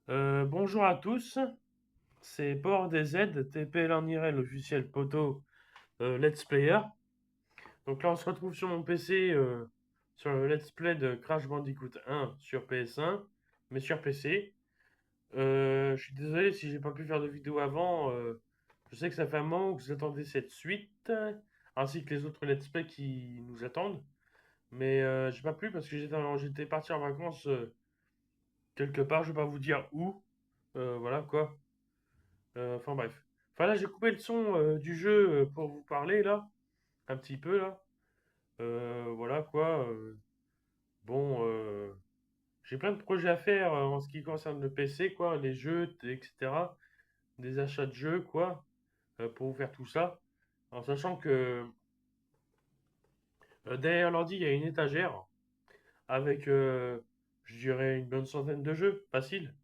Bonjour à tous, c'est PowerDZ, TPL en IRL, logiciel Poto Let's Player. Donc là, on se retrouve sur mon PC sur le Let's Play de Crash Bandicoot 1 sur PS1, mais sur PC. Je suis désolé si j'ai pas pu faire de vidéo avant. Je sais que ça fait un moment que vous attendez cette suite, ainsi que les autres Let's Play qui nous attendent. Mais j'ai pas pu parce que j'étais parti en vacances quelque part, je vais pas vous dire où. Voilà quoi. Enfin bref. Enfin là, j'ai coupé le son du jeu pour vous parler là, un petit peu là. Voilà quoi. Bon, j'ai plein de projets à faire en ce qui concerne le PC quoi, les jeux, etc. Des achats de jeux quoi, pour vous faire tout ça. En sachant que derrière l'ordi, il y a une étagère avec, je dirais, une bonne centaine de jeux, facile.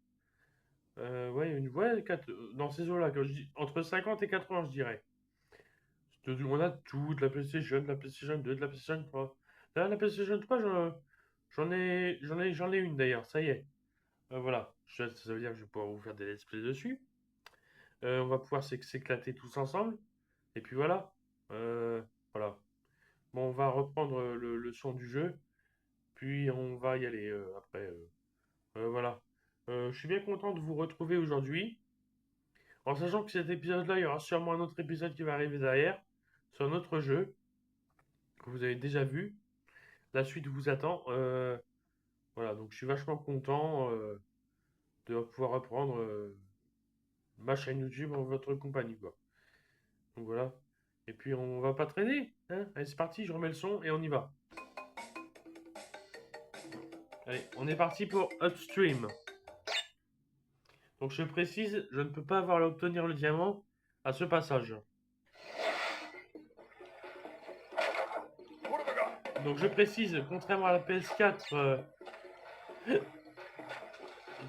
Ouais, dans ces eaux-là, quand je dis entre 50 et 80, je dirais. On a tout, de la PlayStation 2, de la PlayStation 3. Là, la PlayStation 3, j'en ai une d'ailleurs, ça y est. Voilà, ça veut dire que je vais pouvoir vous faire des let's play dessus. On va pouvoir s'éclater tous ensemble. Et puis voilà. Euh, voilà. Bon, on va reprendre le son du jeu. Puis on va y aller après. Voilà. Je suis bien content de vous retrouver aujourd'hui. En sachant que cet épisode-là, il y aura sûrement un autre épisode qui va arriver derrière. Sur un autre jeu que vous avez déjà vu. La suite vous attend. Voilà, donc je suis vachement content de pouvoir reprendre ma chaîne YouTube en votre compagnie, quoi. Donc voilà. Et puis on va pas traîner, hein. Allez, c'est parti, je remets le son et on y va. Allez, on est parti pour Upstream. Donc je précise, je ne peux pas avoir à obtenir le diamant à ce passage. Donc je précise, contrairement à la PS4,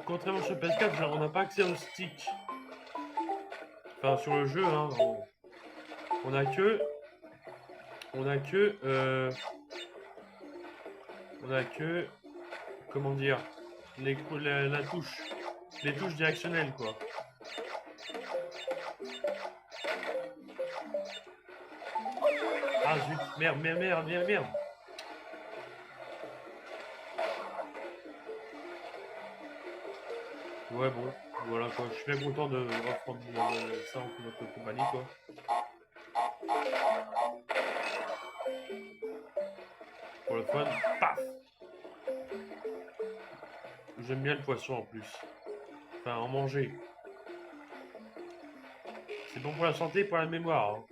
contrairement sur PS4, on n'a pas accès au stick. Enfin sur le jeu, hein, on a que, on a que, on a que comment dire, la touche, les touches directionnelles quoi. Ah zut, merde, merde, merde, merde, merde. Ouais bon, voilà quoi, je suis bien content de reprendre ça en notre compagnie quoi. Pour le fun, paf. J'aime bien le poisson en plus. Enfin, en manger. C'est bon pour la santé et pour la mémoire, hein.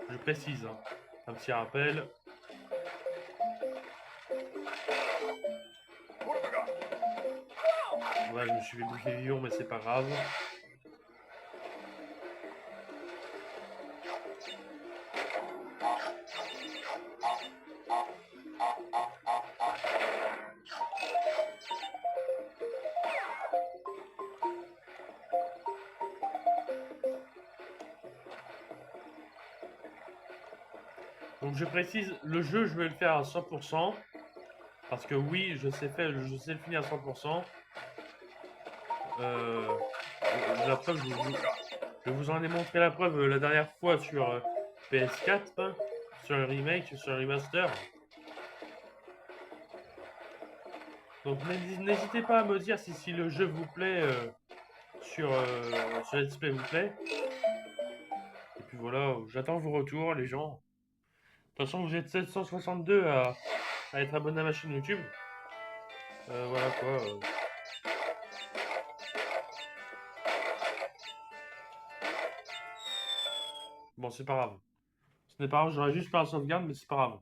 Je précise, hein. Un petit rappel. Ouais, je me suis fait bouffer vivant, mais c'est pas grave. Donc je précise, le jeu, je vais le faire à 100%. Parce que oui, je sais le finir à 100%. Euh, la preuve, je vous en ai montré la preuve la dernière fois sur PS4, hein, sur le remake, sur le remaster. Donc n'hésitez pas à me dire si le jeu vous plaît sur Let's Play vous plaît. Et puis voilà, j'attends vos retours les gens. De toute façon vous êtes 762 à être abonné à ma chaîne YouTube. Voilà quoi. Bon c'est pas grave. Ce n'est pas grave, j'aurais juste fait un sauvegarde mais c'est pas grave.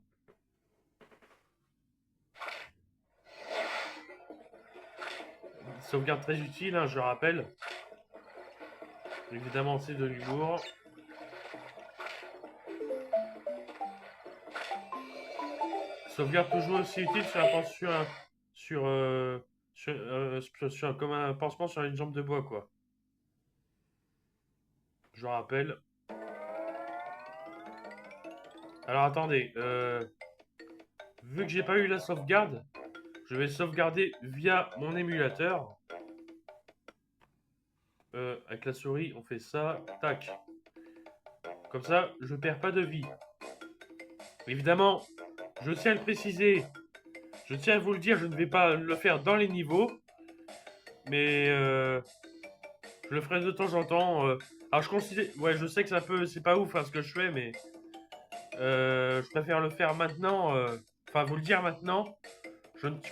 Sauvegarde très utile, hein, je rappelle. Évidemment c'est de l'humour. Sauvegarde toujours aussi utile sur sur, euh, comme un pansement sur une jambe de bois quoi. Je rappelle. Alors attendez, vu que j'ai pas eu la sauvegarde, je vais sauvegarder via mon émulateur. Avec la souris, on fait ça, tac. Comme ça, je perds pas de vie. Évidemment, je tiens à le préciser, je tiens à vous le dire, je ne vais pas le faire dans les niveaux, mais je le ferai de temps en temps. Alors je considère, ouais, je sais que c'est pas ouf hein, ce que je fais, mais je préfère le faire maintenant. Enfin, vous le dire maintenant.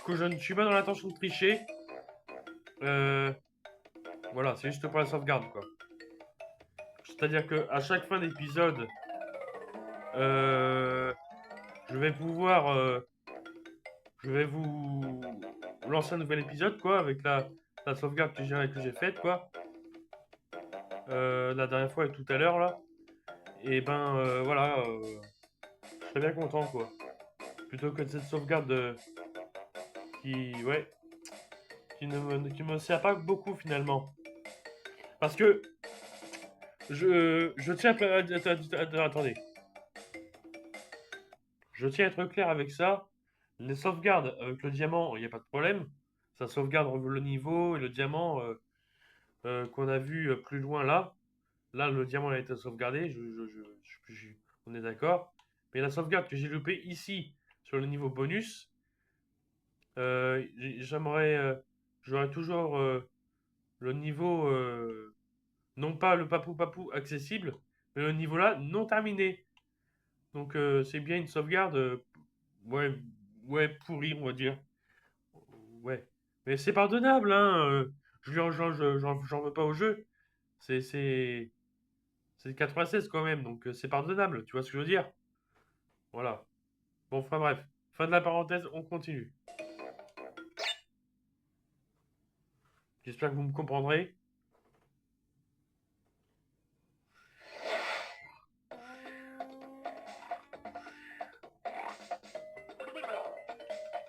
Que je ne suis pas dans l'intention de tricher. Euh, voilà, c'est juste pour la sauvegarde, quoi. C'est-à-dire que à chaque fin d'épisode, euh, je vais pouvoir, je vais vous lancer un nouvel épisode, quoi, avec la sauvegarde que j'ai faite, quoi. La dernière fois et tout à l'heure, là. Et ben, voilà, je serais bien content, quoi. Plutôt que de cette sauvegarde ouais, qui me sert pas beaucoup, finalement. Parce que, je tiens attendez. Je tiens à être clair avec ça. Les sauvegardes avec le diamant, il n'y a pas de problème. Ça sauvegarde le niveau et le diamant qu'on a vu plus loin là. Là, le diamant a été sauvegardé, on est d'accord. Mais la sauvegarde que j'ai loupée ici, sur le niveau bonus, j'aimerais, j'aurais toujours le niveau, non pas le papou papou accessible, mais le niveau là non terminé. Donc c'est bien une sauvegarde, ouais, ouais, pourrie, on va dire. Ouais. Mais c'est pardonnable, hein. J'en veux pas au jeu. C'est, c'est, c'est 96 quand même, donc c'est pardonnable. Tu vois ce que je veux dire? Voilà. Bon, enfin bref. Fin de la parenthèse, on continue. J'espère que vous me comprendrez.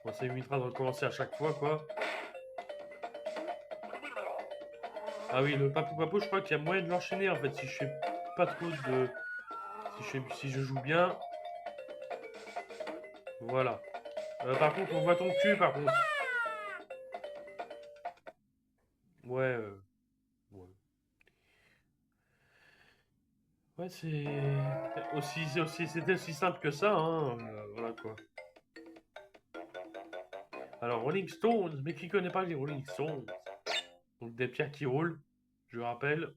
Bon, ça évitera de recommencer à chaque fois, quoi. Ah oui, le papou papou, je crois qu'il y a moyen de l'enchaîner en fait si je fais pas trop de. Si je joue bien. Voilà. Par contre, on voit ton cul, par contre. Ouais, ouais. Ouais, c'était aussi simple que ça, hein. Voilà quoi. Alors, Rolling Stones, mais qui connaît pas les Rolling Stones? Donc des pierres qui roulent, je rappelle.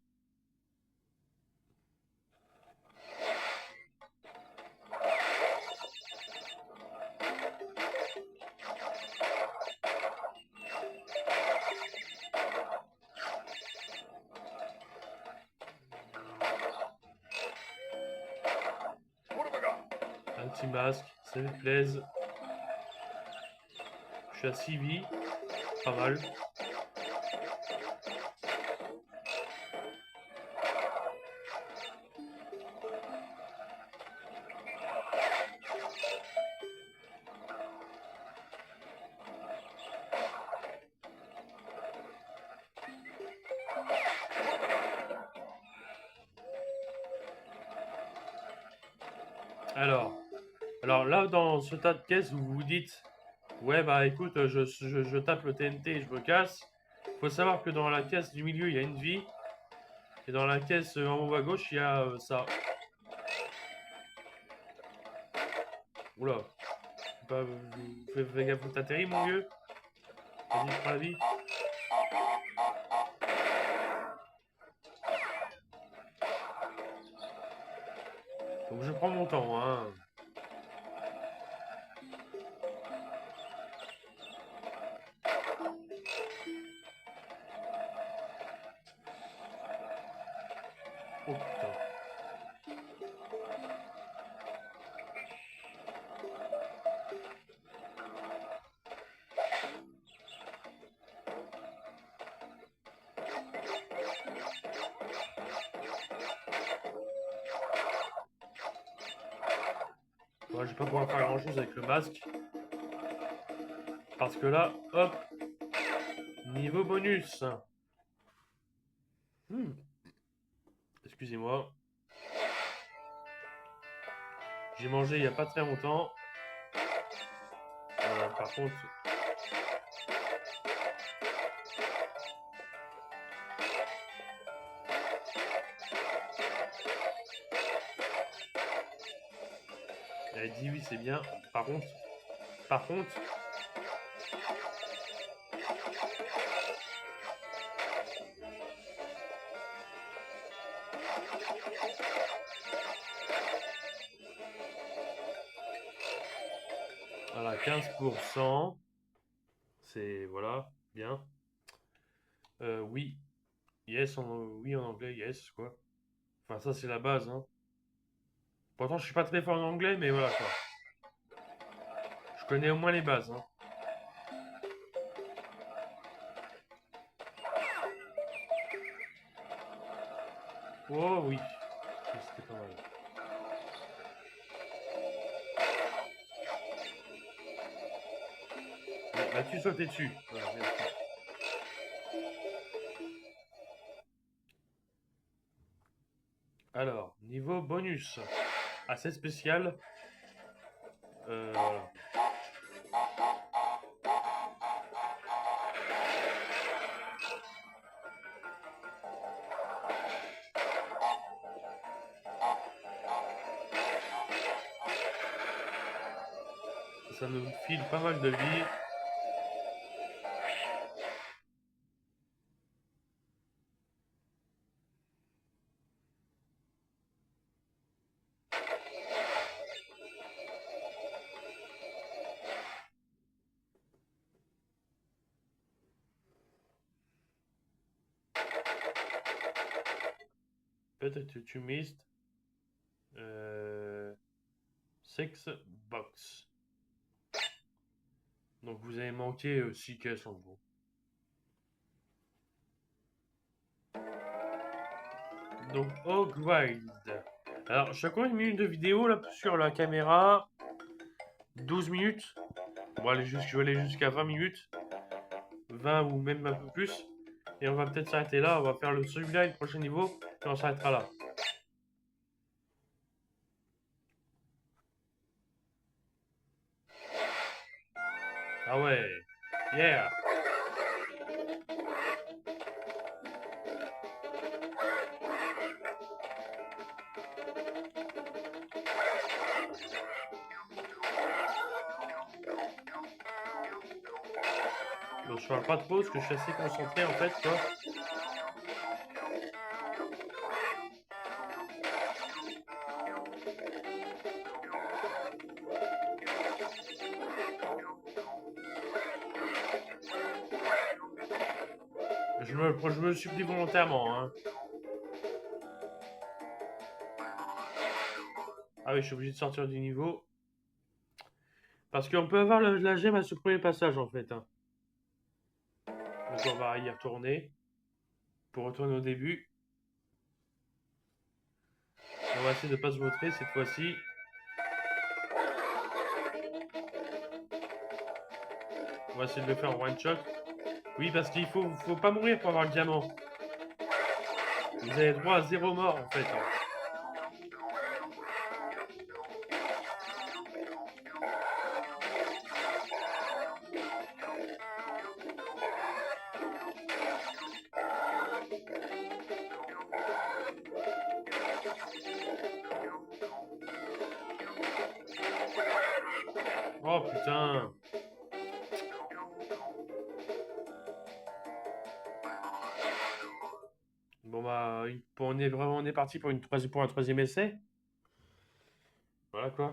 Un petit masque, ça me plaise. Je suis à 6 vies, pas mal. Alors, alors là, dans ce tas de caisses, vous vous dites, ouais, bah écoute, je tape le TNT et je me casse. Faut savoir que dans la caisse du milieu, il y a une vie. Et dans la caisse en haut à gauche, il y a ça. Oula. Bah, fais gaffe où t'atterris, mon vieux. Vas-y, prends la vie. Donc je prends mon temps, hein. Oh putain. Moi, je vais pas pouvoir faire grand chose avec le masque. Parce que là, hop, niveau bonus. Hmm. Excusez-moi. J'ai mangé il y a pas très longtemps. Par contre, 18 c'est bien. Par contre, par contre, voilà, 15%. C'est, voilà, bien. Oui, yes, oui en anglais, yes, quoi. Enfin, ça, c'est la base, hein. Pourtant, je suis pas très fort en anglais, mais voilà, quoi. Je connais au moins les bases, hein. Oh oui, ça, c'était pas mal. Là-dessus, sauter dessus. Voilà, merci. Alors, niveau bonus. Assez spécial. Voilà. Ça nous file pas mal de vie. Peut-être que tu missed. 6 box. Donc vous avez manqué 6 caisses en gros. Donc Hogwild. Alors je fais combien de minutes de vidéo là sur la caméra? 12 minutes. Bon allez, je vais aller jusqu'à 20 minutes. 20 ou même un peu plus. Et on va peut-être s'arrêter là. On va faire celui-là et le prochain niveau. Et on s'arrêtera là. Ah ouais. Yeah. Donc je parle pas trop parce que je suis assez concentré en fait quoi. Je me le suis pris volontairement hein. Ah oui, je suis obligé de sortir du niveau. Parce qu'on peut avoir la gemme à ce premier passage en fait. Hein. Donc on va y retourner. Pour retourner au début. On va essayer de ne pas se vautrer cette fois-ci. On va essayer de le faire en one shot. Oui, parce qu'il faut pas mourir pour avoir le diamant. Vous avez droit à 0 mort en fait. Hein. Oh putain. Bon bah, on est parti pour un troisième essai. Voilà quoi.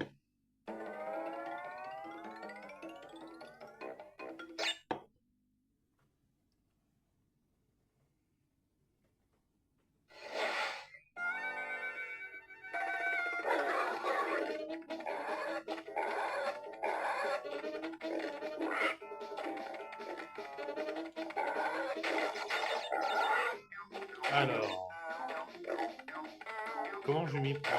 Alors, comment je m'y prends?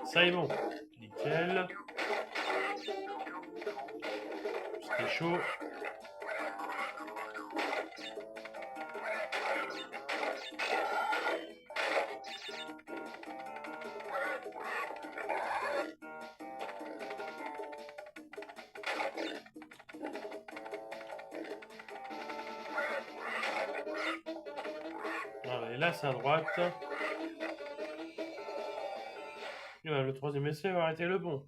Ça est bon. Nickel. C'était chaud. là c'est à droite. Et voilà, le troisième essai aurait été le bon.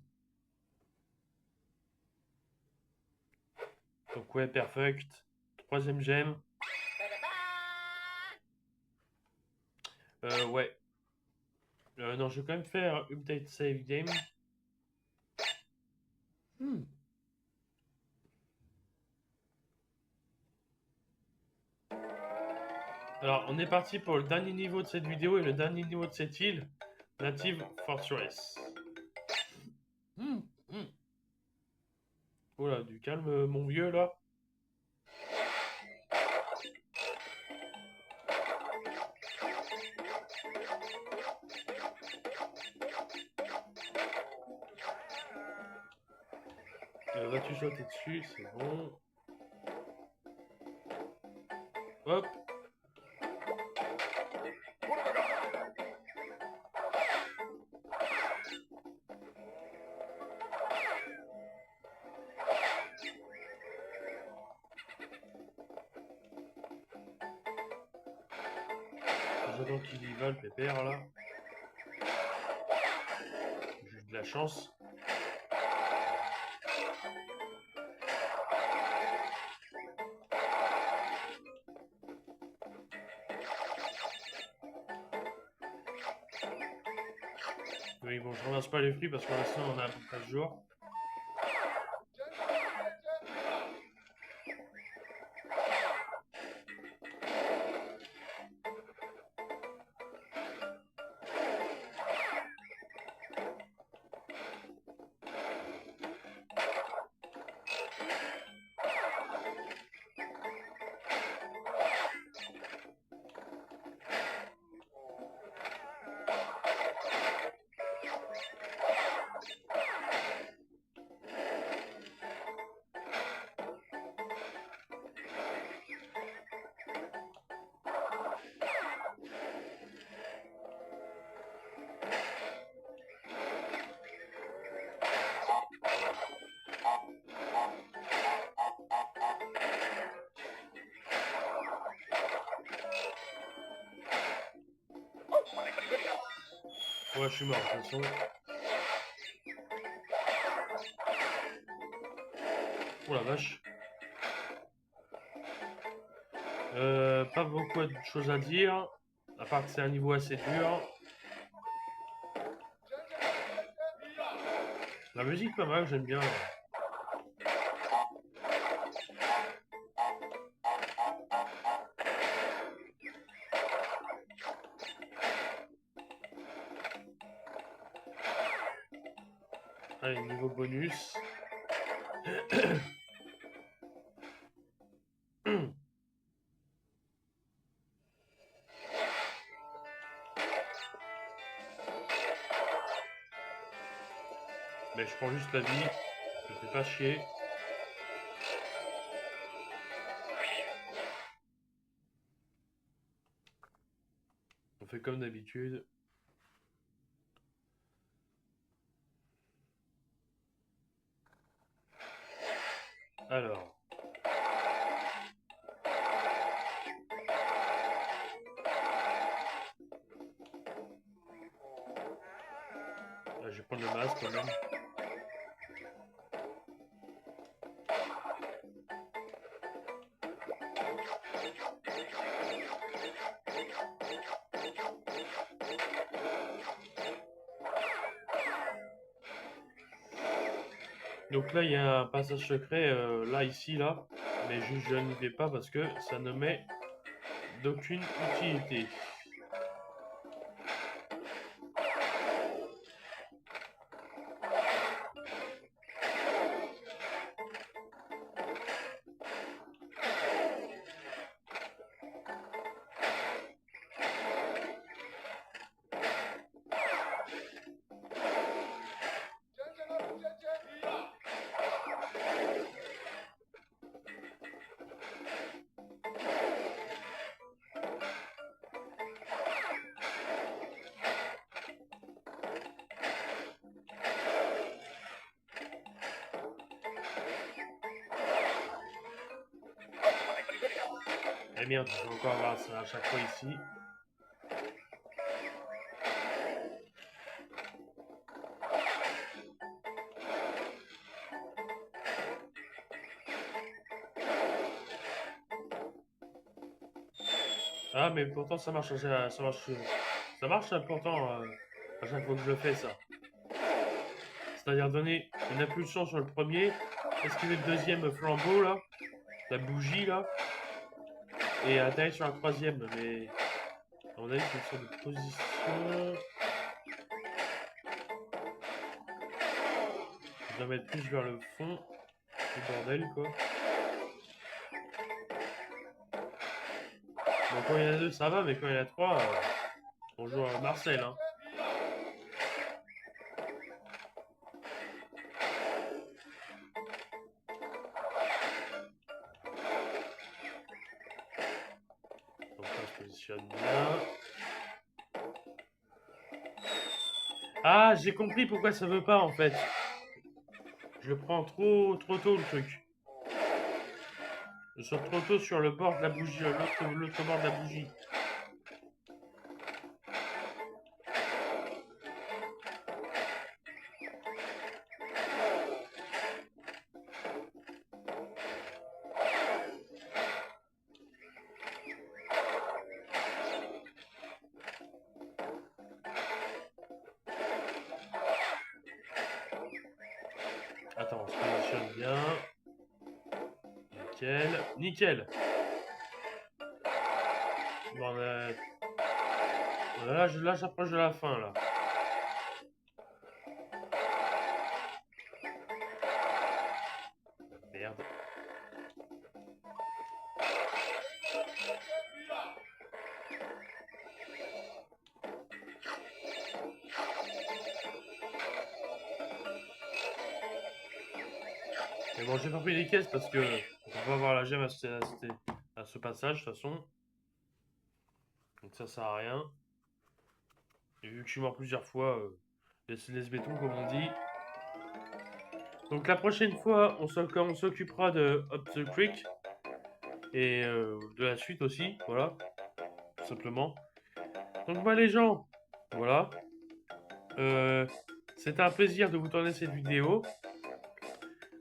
Donc ouais, perfect. Troisième gemme. Ouais. Non, je vais quand même faire update save game. Alors, on est parti pour le dernier niveau de cette vidéo et le dernier niveau de cette île, Native Fortress. Oh là, du calme, mon vieux, là. Vas-tu sauter dessus, c'est bon. Hop. J'attends qu'il y va, le pépère, là. J'ai eu de la chance. Oui, bon, je ramasse pas les fruits parce que pour l'instant, on a à peu près ce jour. Ouais, je suis mort, de toute façon. Oh la vache. Pas beaucoup de choses à dire, à part que c'est un niveau assez dur. La musique, pas mal, j'aime bien. Allez, niveau bonus. Mais je prends juste la vie, je fais pas chier. On fait comme d'habitude. Alors. Là, je vais prendre le masque quand même. Donc là, il y a un passage secret, là, ici, là. Mais je n'y vais pas parce que ça ne m'est d'aucune utilité. Eh bien, il faut encore avoir ça à chaque fois ici. Ah, mais pourtant ça marche, ça marche pourtant à chaque fois que je le fais ça. C'est-à-dire donner une impulsion sur le premier, esquiver le deuxième flambeau là, la bougie là, et atterrir sur la troisième. Mais à mon avis, c'est une sorte de position. Je dois mettre plus vers le fond. C'est bordel quoi. Bon, quand il y en a deux, ça va, mais quand il y en a trois, on joue à Marcel. Hein. Donc là, je positionne bien. Ah, j'ai compris pourquoi ça veut pas en fait. Je le prends trop tôt le truc. Je saute trop tôt sur le bord de la bougie, l'autre bord de la bougie. Attends, on se positionne bien. Nickel. Nickel. Bon, là, j'approche de la fin, là. Merde. Mais bon, j'ai pas pris les caisses parce que on peut pas avoir la gemme à ce passage, de toute façon. Donc ça sert à rien. Et vu que je suis mort plusieurs fois, laisse béton, comme on dit. Donc la prochaine fois, on s'occupera de Up the Creek. Et de la suite aussi, voilà. Tout simplement. Donc moi les gens, voilà. C'était un plaisir de vous tourner cette vidéo.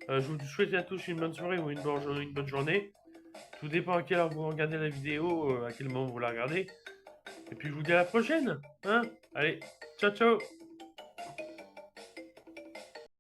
Je vous souhaite à tous une bonne soirée ou une bonne journée. Tout dépend à quelle heure vous regardez la vidéo, à quel moment vous la regardez. Et puis je vous dis à la prochaine. Hein. Allez, ciao ciao.